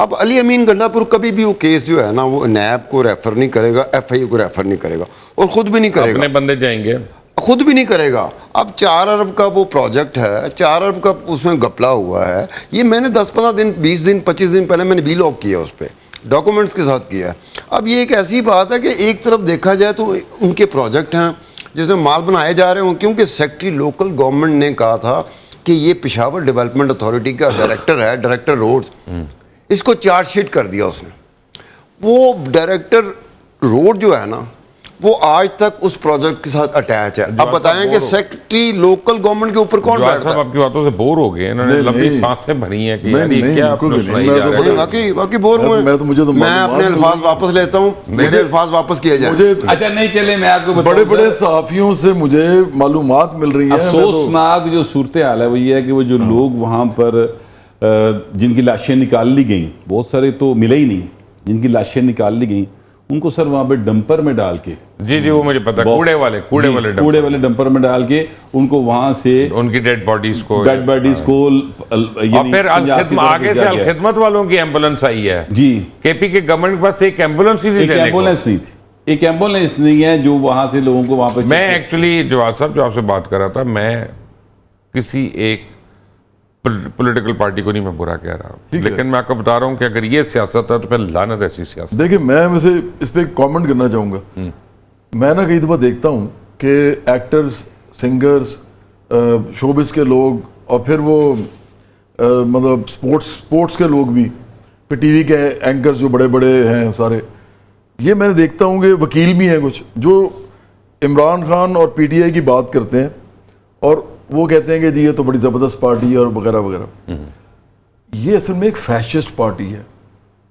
अब अली अमीन गंडापुर कभी भी वो केस जो है ना, वो नैब को रेफ़र नहीं करेगा, FIA को रेफ़र नहीं करेगा और ख़ुद भी नहीं करेगा, अपने बंदे जाएंगे, खुद भी नहीं करेगा। अब 4 अरब का वो प्रोजेक्ट है, 4 अरब का उसमें घपला हुआ है। ये मैंने 10-15 दिन, 20 दिन, 25 दिन पहले मैंने वीलॉग किया, उस पर डॉक्यूमेंट्स के साथ किया है। अब ये एक ऐसी बात है कि एक तरफ देखा जाए तो उनके प्रोजेक्ट हैं जिसमें माल बनाए जा रहे हों, क्योंकि सेक्रेटरी लोकल गवर्नमेंट ने कहा था कि ये पेशावर डेवलपमेंट अथॉरिटी का डायरेक्टर है, डायरेक्टर रोड्स, इसको चार्जशीट कर दिया उसने। वो डायरेक्टर रोड जो है ना, वो आज तक उस प्रोजेक्ट के साथ अटैच है। अब बताएं कि सेक्रेटरी लोकल गवर्नमेंट के ऊपर कौन बैठता है? साहब आपकी बातों से बोर हो गए, इन्होंने लंबी सांसें भरी हैं कि यार ये क्या आपने सुनाई जा रहा है। वाकई बोर हुए। मैं अपने अल्फाज वापस लेता हूँ, मेरे अल्फाज वापस किए जाए। अच्छा नहीं चले, मैं आपको बड़े बड़े सहाफियों से मुझे मालूमात मिल रही है। अफसोसनाक जो सूरत हाल है वो ये है कि वो जो लोग वहाँ पर जिनकी लाशें निकाल ली गई, बहुत सारे तो मिले ही नहीं, जिनकी लाशें निकाल ली गई, उनको सर वहाँ पे डंपर में डाल के, जी जी वो मुझे पता है, कूड़े वाले डंपर। कूड़े वाले डंपर में डाल के उनको वहाँ से उनकी डेड बॉडीज को और फिर आगे से अलखिदमत वालों की एम्बुलेंस आई है जी। केपी के गवर्नमेंट के पास एक एम्बुलेंस ही एक एम्बुलेंस नहीं थी, एक एम्बुलेंस नहीं है जो वहां से लोगों को वहां पे। मैं एक्चुअली जवाब साहब जो आपसे बात कर रहा था, मैं किसी एक पॉलिटिकल पार्टी को नहीं मैं बुरा कह रहा, लेकिन मैं आपको बता रहा हूं कि अगर ये सियासत है तो फिर लानत ऐसी सियासत। देखिए मैं वैसे इस पे कमेंट करना चाहूँगा। मैं ना कई दफ़ा देखता हूँ कि एक्टर्स, सिंगर्स, शोबिस के लोग और फिर वो मतलब स्पोर्ट्स के लोग भी, फिर टीवी के एंकर्स जो बड़े बड़े हैं सारे, ये मैंने देखता हूँ कि वकील भी हैं कुछ जो इमरान खान और पीटीआई की बात करते हैं और वो कहते हैं कि जी ये तो बड़ी ज़बरदस्त पार्टी है और वगैरह वगैरह। ये असल में एक फैशिस्ट पार्टी है,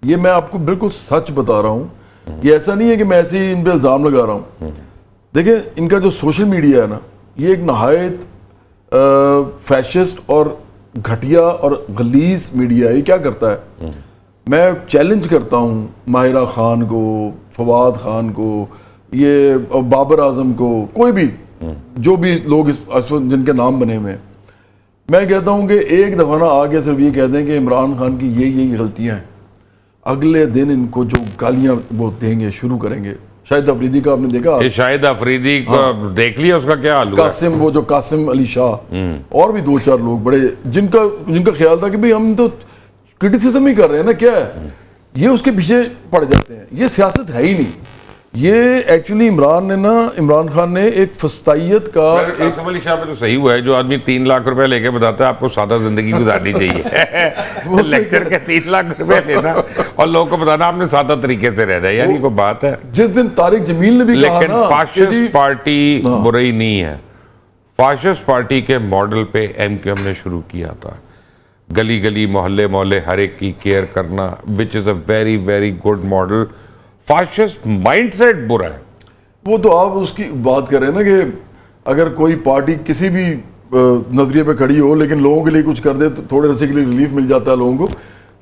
ये मैं आपको बिल्कुल सच बता रहा हूँ। ये ऐसा नहीं है कि मैं ऐसे ही इन पर इल्ज़ाम लगा रहा हूँ। देखिए इनका जो सोशल मीडिया है ना, ये एक नहायत फैशिस्ट और घटिया और गलीज मीडिया है। ये क्या करता है, मैं चैलेंज करता हूँ माहिरा खान को, फवाद खान को, ये बाबर आजम को, कोई भी जो भी लोग इस जिनके नाम बने हुए हैं, मैं कहता हूँ कि एक दफ़ा ना आगे सिर्फ ये कह दें कि इमरान खान की यही गलतियाँ हैं, अगले दिन इनको जो गालियाँ वो देंगे शुरू करेंगे। शाहिद अफरीदी का आपने देखा, ये शाहिद अफरीदी को देख लिया, उसका क्या हाल हुआ? कासिम अली शाह और भी 2-4 लोग बड़े जिनका ख्याल था कि भाई हम तो क्रिटिसिज्म ही कर रहे हैं ना, क्या है ये, उसके पीछे पड़ जाते हैं। ये सियासत है ही नहीं, ये एक्चुअली इमरान खान ने एक फस्तायत का कासिम अली शाह पे तो सही हुआ है, जो आदमी 3 लाख रुपए लेके बताता है आपको सादा जिंदगी गुजारनी चाहिए लेक्चर के 3 लाख रुपए लेना और लोगों को बताना आपने सादा तरीके से रहना है, यार ये कोई बात है। जिस दिन तारिक जमील ने भी कहा लेकिन ना, फाशिस्ट पार्टी बुरी नहीं है। फाशिस्ट पार्टी के मॉडल पे एमक्यूएम ने शुरू किया था, गली गली मोहल्ले मोहल्ले हर एक की केयर करना, which is a very very good model. Fascist mindset बुरा है। वो तो आप उसकी बात कर रहे हैं ना कि अगर कोई पार्टी किसी भी नजरिए पे खड़ी हो लेकिन लोगों के लिए कुछ कर दे तो थोड़े रसे के लिए रिलीफ मिल जाता है लोगों को,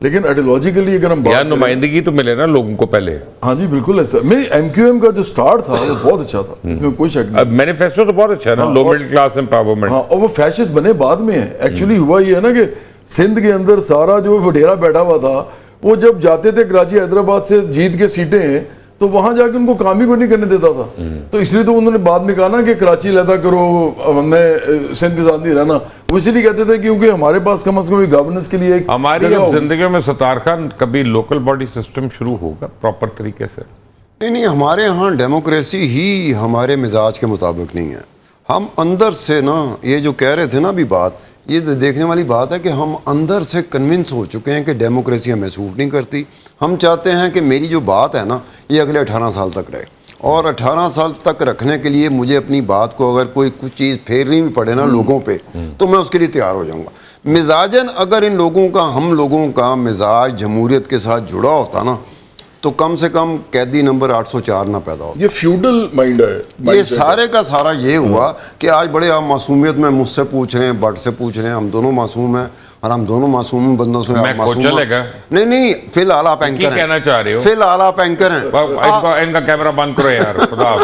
लेकिन आइडियोलॉजिकली अगर हम बात नुमाइंदगी तो मिले ना लोगों को पहले। हाँ जी बिल्कुल ऐसा। मैं एमक्यूएम का जो स्टार्ट था वो बहुत अच्छा था, इसमें कोई शक नहीं। मैनिफेस्टो तो बहुत अच्छा है ना, लो मिडिल क्लास एम्पावरमेंट। हाँ, और वो फैशिस्ट बने बाद में है। एक्चुअली हुआ ये है ना कि सिंध के अंदर सारा जो वडेरा बैठा हुआ था, वो जब जाते थे कराची हैदराबाद से जीत के सीटें हैं तो वहां जाके उनको काम ही को नहीं करने देता था। तो इसलिए तो उन्होंने बाद में कहा ना कि कराची लैदा करो, हमने सिंध के साथ नहीं रहना। वो इसलिए कहते थे क्योंकि हमारे पास कम से कम गवर्नेंस के लिए हमारी अब जिंदगी में सतार खान कभी लोकल बॉडी सिस्टम शुरू होगा प्रॉपर तरीके से? नहीं, हमारे यहाँ डेमोक्रेसी ही हमारे मिजाज के मुताबिक नहीं है। हम अंदर से ना, ये जो कह रहे थे ना अभी बात, ये देखने वाली बात है कि हम अंदर से कन्विंस हो चुके हैं कि डेमोक्रेसी हमें सूट नहीं करती। हम चाहते हैं कि मेरी जो बात है ना ये अगले 18 साल तक रहे, और 18 साल तक रखने के लिए मुझे अपनी बात को अगर कोई कुछ चीज़ फेरनी भी पड़े ना लोगों पे, तो मैं उसके लिए तैयार हो जाऊंगा। मिजाजन अगर इन लोगों का, हम लोगों का मिजाज जमहूरियत के साथ जुड़ा होता ना, तो कम से कम कैदी नंबर 804 ना पैदा होता। ये फ्यूडल माइंड है। ये सारे का सारा ये हुआ कि आज बड़े आप मासूमियत में मुझसे पूछ रहे हैं, बट से पूछ रहे हैं, हम दोनों मासूम हैं और हम दोनों मासूम बंदों से आप मासूम नहीं, फिलहाल आप एंकर हैं। कहना चाह रहे हो? फिलहाल आप एंकर हैं। इनका कैमरा बंद करो यार, खुदा।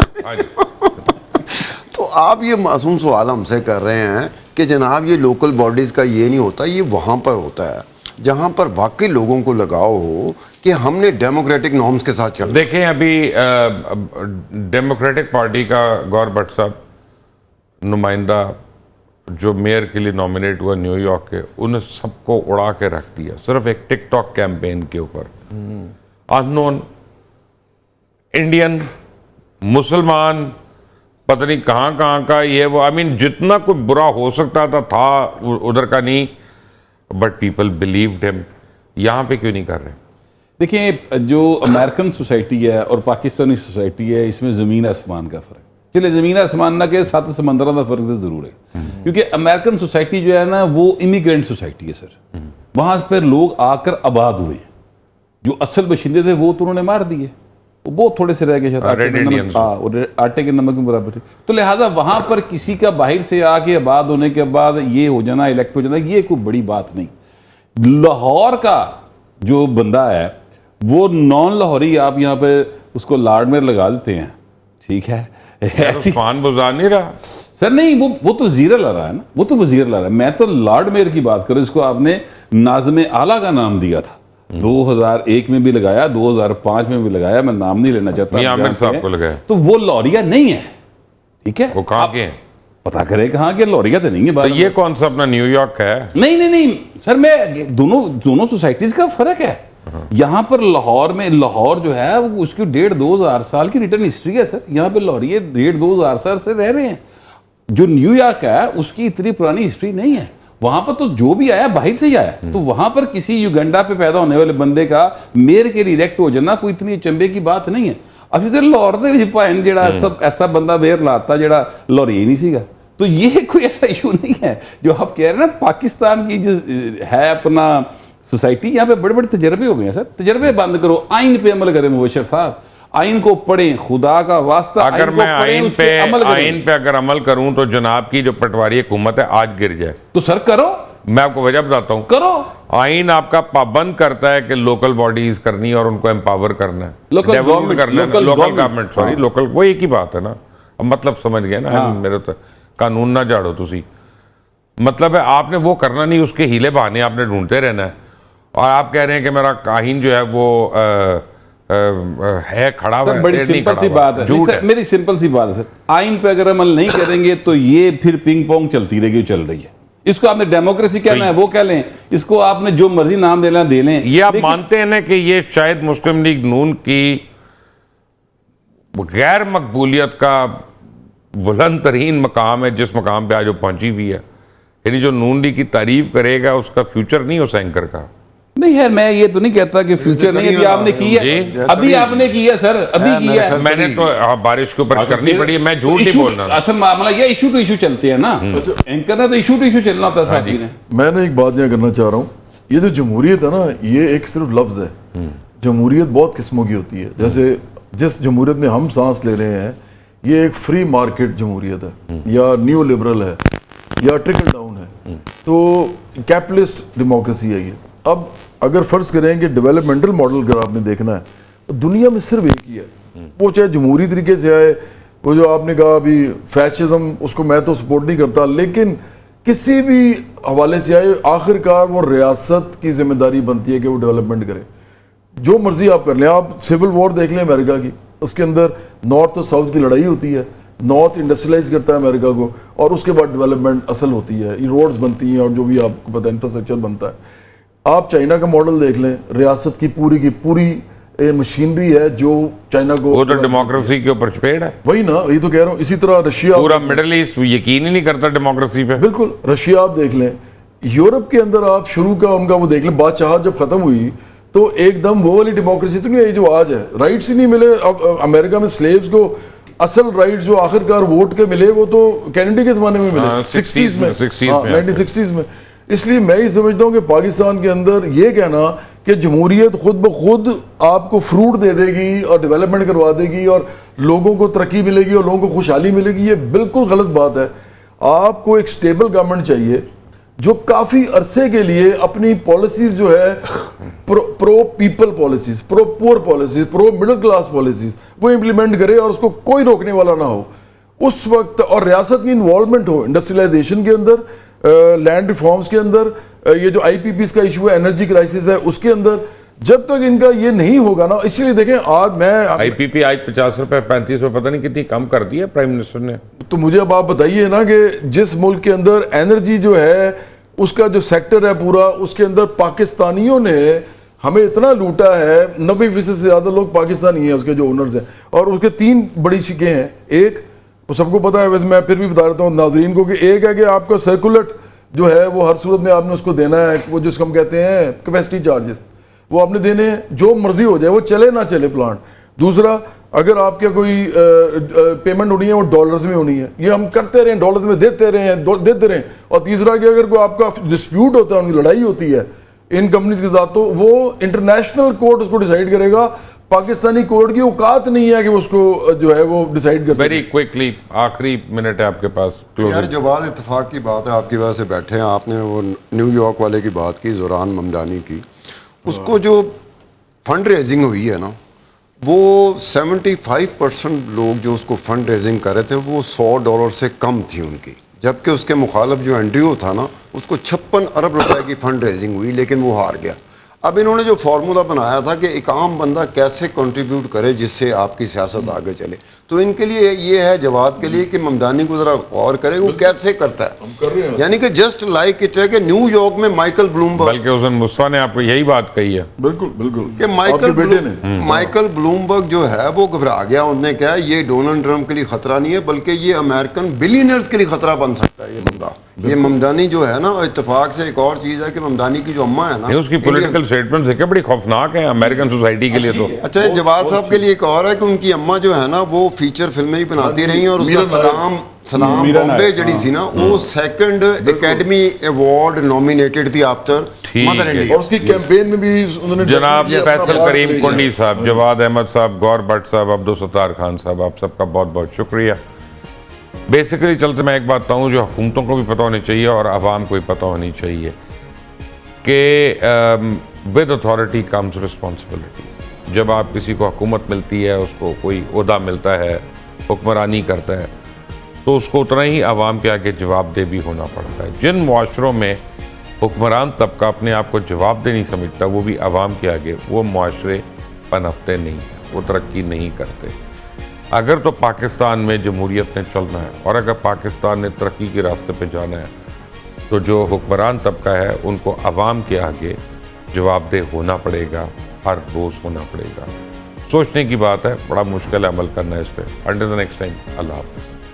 तो आप ये मासूम सवाल हमसे कर रहे हैं कि जनाब ये लोकल बॉडीज का ये नहीं होता, ये वहाँ पर होता है जहाँ पर वाकई लोगों को लगाव हो कि हमने डेमोक्रेटिक नॉर्म्स के साथ चल। देखें अभी डेमोक्रेटिक पार्टी का गौर भट्ट साहब नुमाइंदा जो मेयर के लिए नॉमिनेट हुआ न्यूयॉर्क के, उन्हें सबको उड़ा के रख दिया सिर्फ एक टिकटॉक कैंपेन के ऊपर। अननोन इंडियन मुसलमान पता नहीं कहाँ का ये वो, आई मीन जितना कुछ बुरा हो सकता था उधर का नहीं, बट पीपल बिलीव्ड हिम। यहाँ पे क्यों नहीं कर रहे? देखिए जो अमेरिकन सोसाइटी है और पाकिस्तानी सोसाइटी है, इसमें ज़मीन आसमान का फ़र्क। चलिए ज़मीन आसमान ना के 7 समंदर का फ़र्क तो ज़रूर है, क्योंकि अमेरिकन सोसाइटी जो है ना वो इमिग्रेंट सोसाइटी है सर। वहाँ पर लोग आकर आबाद हुए, जो असल बशिंदे थे वो तो उन्होंने मार दिए, वो बहुत थोड़े से रह गए शायद आटे के नमक में बराबर थे। तो लिहाजा वहाँ पर किसी का बाहर से आके आबाद होने के बाद ये हो जाना, इलेक्ट हो जाना, ये कोई बड़ी बात नहीं। लाहौर का जो बंदा है वो नॉन लाहौरी आप यहाँ पे उसको लार्ड में लगा देते हैं, ठीक है। ऐसी उस्मान बुज़दार नहीं रहा। सर नहीं, वो तो वज़ीर ला रहा है ना, वो तो वज़ीर ला रहा है। मैं तो लॉर्ड मेयर की बात करूं, इसको आपने नाज़िम आला का नाम दिया था, 2001 में भी लगाया, 2005 में भी लगाया, मैं नाम नहीं लेना चाहता, मियां आमिर साहब को लगाया। तो वो लौरिया नहीं है, ठीक है। वो कहाँ के हैं? पता करें कहाँ के, लौरिया तो नहीं है। तो ये कौन सा अपना न्यूयॉर्क है? नहीं नहीं नहीं सर, मैं दोनों सोसाइटीज का फर्क है। यहाँ पर लाहौर में, लाहौर जो है वो उसकी 1,500-2,000 साल की रिटर्न हिस्ट्री है सर। यहाँ पे लाहौरिये 1,500-2,000 साल से रह रहे हैं। जो न्यूयॉर्क है उसकी इतनी पुरानी हिस्ट्री नहीं है। वहां पर तो जो भी आया बाहर से ही आया। तो वहां पर किसी युगांडा पे पैदा होने वाले बंदे का मेयर के रिलेक्ट हो जाना कोई इतनी चंबे की बात नहीं है। अभी तो लाहौर दे विच भाएं जेड़ा सब ऐसा बंदा मेयर लाता जेड़ा लाहौरी नहीं सीगा। तो ये कोई ऐसा इशू नहीं है जो आप कह रहे हैं ना। पाकिस्तान की जो है अपना सोसाइटी, यहाँ पे बड़े बड़े तजर्बे हो गए हैं सर। तजर्बे बंद करो, आइन पे अमल करें मुबशर साहब, आइन को पढ़ें, खुदा का वास्ता। अगर मैं आइन पे अगर अमल करूं तो जनाब की जो पटवारी हुकूमत है आज गिर जाए। तो सर करो, मैं आपको वजह बताता हूं। करो। आइन आपका पाबंद करता है कि लोकल बॉडीज करनी है और उनको एम्पावर करना है, लोकल डेवलप करना है, लोकल गवर्नमेंट, सॉरी हाँ। लोकल, वो एक ही बात है ना। अब मतलब समझ गए ना। हाँ। मेरे तो कानून ना झाड़ो तुसी, मतलब है आपने वो करना नहीं, उसके हीले बहाने आपने ढूंढते रहना है। और आप कह रहे हैं कि मेरा काहिन जो है वो है खड़ा हुआ है। बड़ी सिंपल सी बात है, झूठ है। मेरी सिंपल सी बात है सर, आइन पे अगर अमल नहीं करेंगे तो ये फिर पिंग पोंग चलती रहेगी, चल रही है। इसको आपने डेमोक्रेसी कहना है वो कह लें, इसको आपने जो मर्जी नाम देना दे लें। ये आप मानते हैं ना कि ये शायद मुस्लिम लीग नून की गैर मकबूलियत का बुलंद तरीन मकाम है, जिस मकाम पे आज वो पहुंची हुई है। यानी जो नून लीग की तारीफ करेगा उसका फ्यूचर नहीं हो एंकर का। नहीं है, मैं ये तो नहीं कहता कि फ्यूचर नहीं है। अभी आपने की है, अभी आपने की है सर, अभी की है। मैंने तो बारिश के ऊपर करनी पड़ी है, मैं झूठ नहीं बोलना। असल मामला ये इशू टू इशू चलते हैं ना, एंकर ने तो इशू टू इशू चलना होता है साहब ने। मैंने एक बात यहाँ करना चाह रहा हूँ, ये जो जमहूरियत है ना, ये एक सिर्फ लफ्ज़ है। जमहूरियत बहुत किस्मों की होती है। जैसे जिस जमहूरियत में हम सांस ले रहे हैं, ये एक फ्री मार्केट जमहूरियत है, या न्यू लिबरल है, या ट्रिकल डाउन है। तो कैपिटलिस्ट डेमोक्रेसी है ये। अब अगर फर्ज करें कि डेवलपमेंटल मॉडल अगर आपने देखना है तो दुनिया में सिर्फ एक ही है, वो चाहे जमहूरी तरीके से आए, वो जो आपने कहा अभी फैशिज्म, उसको मैं तो सपोर्ट नहीं करता, लेकिन किसी भी हवाले से आए, आखिरकार वो रियासत की जिम्मेदारी बनती है कि वो डेवलपमेंट करे। जो मर्जी आप कर लें, आप सिविल वॉर देख लें अमेरिका की, उसके अंदर नॉर्थ और साउथ की लड़ाई होती है। नॉर्थ इंडस्ट्रियलाइज करता है अमेरिका को, और उसके बाद डेवलपमेंट असल होती है, ये रोड्स बनती हैं और जो भी आपको पता है इंफ्रास्ट्रक्चर बनता है। आप चाइना का मॉडल देख लें, रियासत की पूरी मशीनरी है जो चाइना को, वो तो डेमोक्रेसी के ऊपर पेड़ है। वही ना, ये तो कह रहा हूँ। इसी तरह रशिया, पूरा मिडिल ईस्ट यकीन ही नहीं करता डेमोक्रेसी पे। बिल्कुल, रशिया आप देख लें, यूरोप के अंदर आप शुरू का उनका वो देख लें, बादशाह जब खत्म हुई तो एकदम वो वाली डेमोक्रेसी तो नहीं है जो आज है। राइट्स ही नहीं मिले। अब अमेरिका में स्लेव्स को असल राइट्स जो आखिरकार वोट के मिले वो तो कैनेडी के जमाने में मिले, 60s में, 1960s में। इसलिए मैं ही समझता हूँ कि पाकिस्तान के अंदर ये कहना कि जमहूरियत खुद ब खुद आपको फ्रूट दे देगी और डेवलपमेंट करवा देगी और लोगों को तरक्की मिलेगी और लोगों को खुशहाली मिलेगी, ये बिल्कुल गलत बात है। आपको एक स्टेबल गवर्नमेंट चाहिए जो काफ़ी अरसे के लिए अपनी पॉलिसीज़ जो है pro people policies, pro poor policies, pro middle class policies वो इम्प्लीमेंट करे और उसको कोई रोकने वाला ना हो उस वक्त। और रियासत की इन्वॉल्वमेंट हो इंडस्ट्रियलाइजेशन के अंदर, लैंड रिफॉर्म्स के अंदर, ये जो IPPs का इशू है, एनर्जी क्राइसिस है, उसके अंदर जब तक इनका ये नहीं होगा ना। इसलिए देखें आज मैं IPP आज 50 रुपए 35 रुपए पता नहीं कितनी कम कर दी है प्राइम मिनिस्टर ने। तो मुझे अब आप बताइए ना कि जिस मुल्क के अंदर एनर्जी जो है उसका जो सेक्टर है पूरा, उसके अंदर पाकिस्तानियों ने हमें इतना लूटा है, 90% से ज़्यादा लोग पाकिस्तानी हैं उसके जो ओनर्स हैं। और उसके 3 बड़ी शिकें हैं। एक वो सबको पता है, वैसे मैं फिर भी बता देता हूँ नाजरीन को, कि एक है कि आपका सर्कुलेट जो है वो हर सूरत में आपने उसको देना है, वो जिसको हम कहते हैं कैपेसिटी चार्जेस, वो आपने देने हैं, जो मर्जी हो जाए, वो चले ना चले प्लांट। दूसरा, अगर आपके कोई पेमेंट होनी है वो डॉलर्स में होनी है, ये हम करते रहें, डॉलर्स में देते रहें। और तीसरा कि अगर कोई आपका डिस्प्यूट होता है, उनकी लड़ाई होती है इन कंपनीज के साथ, तो वो इंटरनेशनल कोर्ट उसको डिसाइड करेगा। पाकिस्तानी कोर्ट की औकात नहीं है कि उसको जो है वो डिसाइड कर। वेरी क्विकली, आखिरी मिनट है आपके पास। यार जवाब इत्तेफाक की बात है, आपकी वजह से बैठे हैं। आपने वो न्यूयॉर्क वाले की बात की, ज़ुरान ममदानी की, उसको जो फंड रेजिंग हुई है ना, वो 75% लोग जो उसको फंड रेजिंग कर रहे थे वो $100 से कम थी उनकी, जबकि उसके मुखालफ जो एंड्रयू था ना उसको 56 अरब रुपए की फंड रेजिंग हुई, लेकिन वो हार गया। अब इन्होंने जो फार्मूला बनाया था कि एक आम बंदा कैसे कंट्रीब्यूट करे जिससे आपकी सियासत आगे चले, तो इनके लिए ये है जवाद के लिए कि ममदानी को जरा गौर करे वो कैसे करता है। हम कर रहे हैं, यानी कि जस्ट लाइक इट है कि न्यूयॉर्क में माइकल ब्लूमबर्ग, बल्कि उस दिन मुस्वा ने आपको यही बात कही है। बिल्कुल बिल्कुल कि आपके बेटे ने माइकल ब्लूमबर्ग जो है वो घबरा गया। उन्होंने कहा ये डोनाल्ड ट्रंप के लिए खतरा नहीं है बल्कि ये अमेरिकन बिलियनर्स के लिए खतरा बन सकता है ये बंदा। ये ममदानी जो है ना, इत्तेफाक से एक और चीज है कि ममदानी की जो अम्मा है ना, नहीं, उसकी पॉलिटिकल स्टेटमेंट्स है बड़ी खौफनाक है अमेरिकन सोसाइटी के लिए। तो अच्छा, ये जवाद साहब के लिए एक और है कि उनकी अम्मा जो है ना वो फीचर फिल्में भी बनाती रही हैं और उसका सलाम मीरा बॉम्बे नायक, जड़ी सी ना वो सेकंड एकेडमी अवार्ड नॉमिनेटेड थी आफ्टर ठीक मदर है। इंडिया। और उसकी कैंपेन में भी उन्होंने जनाब Yes, फैसल जवाद करीम भाई, कुंडी yes. साहब, जवाद अहमद साहब, गौर भट्ट साहब, अब्दुल सत्तार खान साहब, आप सबका बहुत बहुत शुक्रिया। बेसिकली चलते मैं एक बात बताऊँ जो हुकूमतों को भी पता होनी चाहिए और आवाम को भी पता होनी चाहिए कि विद अथॉरिटी कम्स रिस्पॉन्सिबिलिटी। जब आप किसी को हुकूमत मिलती है, उसको कोई ओहदा मिलता है, हुक्मरानी करता है, तो उसको उतना ही आवाम के आगे जवाबदेह भी होना पड़ता है। जिन मुआशरों में हुक्मरान तबका अपने आप को जवाबदेह नहीं समझता, वो भी आवाम के आगे, वो मुआशरे पनपते नहीं हैं, वो तरक्की नहीं करते। अगर तो पाकिस्तान में जमहूरियत ने चलना है और अगर पाकिस्तान ने तरक्की के रास्ते पे जाना है, तो जो हुक्मरान तबका है उनको आवाम के आगे जवाबदेह होना पड़ेगा, हर रोज़ होना पड़ेगा। सोचने की बात है, बड़ा मुश्किल है अमल करना है इस पर। अंटिल द नेक्स्ट टाइम, अल्लाह हाफिज़।